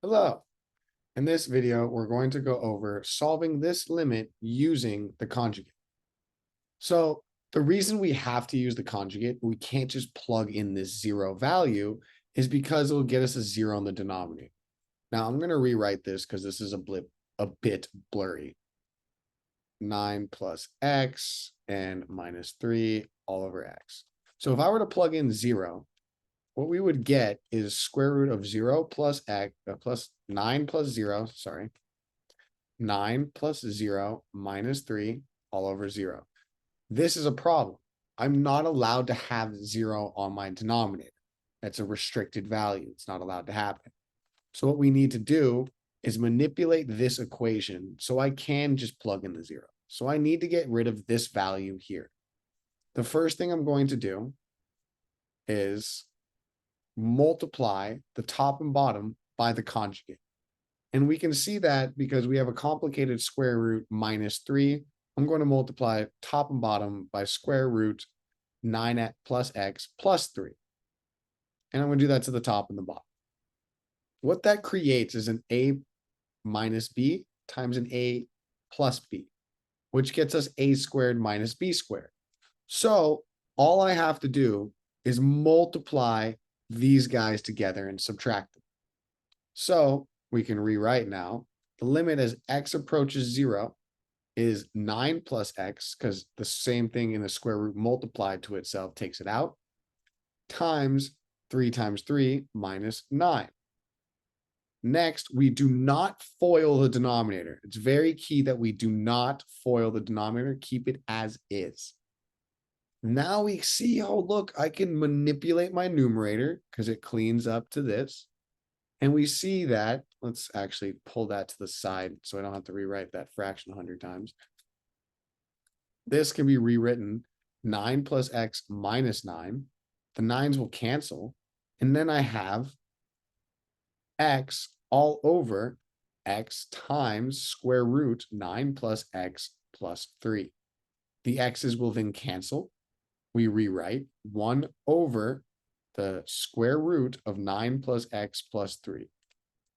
Hello. In this video, we're going to go over solving this limit using the conjugate. So the reason we have to use the conjugate, we can't just plug in this zero value, is because it will get us a zero in the denominator. Now I'm going to rewrite this because this is a bit blurry. 9 plus x and minus 3 all over x. So if I were to plug in 0, what we would get is square root of 0 plus x plus 9 plus 0, sorry, 9 plus 0 minus 3 all over 0. This is a problem. I'm not allowed to have 0 on my denominator. That's a restricted value. It's not allowed to happen. So what we need to do is manipulate this equation so I can just plug in the 0. So I need to get rid of this value here. The first thing I'm going to do is multiply the top and bottom by the conjugate. And we can see that because we have a complicated square root minus 3. I'm going to multiply top and bottom by square root 9 plus x plus 3. And I'm going to do that to the top and the bottom. What that creates is an a minus b times an a plus b, which gets us a squared minus b squared. So all I have to do is multiply these guys together and subtract them. So we can rewrite now. The limit as x approaches 0 is 9 plus x, because the same thing in the square root multiplied to itself takes it out, times 3 times 3 minus 9. Next, we do not FOIL the denominator. It's very key that we do not FOIL the denominator. Keep it as is. Now we see, oh, look, I can manipulate my numerator because it cleans up to this. And we see that, let's actually pull that to the side so I don't have to rewrite that fraction 100 times. This can be rewritten 9 plus x minus 9. The 9s will cancel. And then I have x all over x times square root 9 plus x plus 3. The x's will then cancel. We rewrite 1 over the square root of 9 plus x plus 3.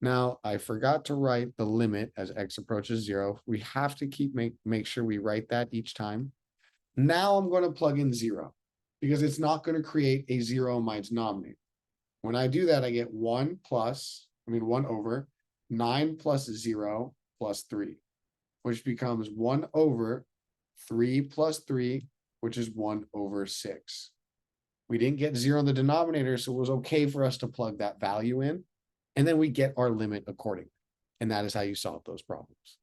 Now, I forgot to write the limit as x approaches 0. We have to make sure we write that each time. Now I'm going to plug in 0 because it's not going to create a 0 in my denominator. When I do that, I get 1 over 9 plus 0 plus 3, which becomes 1 over 3 plus 3, which is 1 over 6. We didn't get 0 in the denominator, so it was okay for us to plug that value in. And then we get our limit accordingly. And that is how you solve those problems.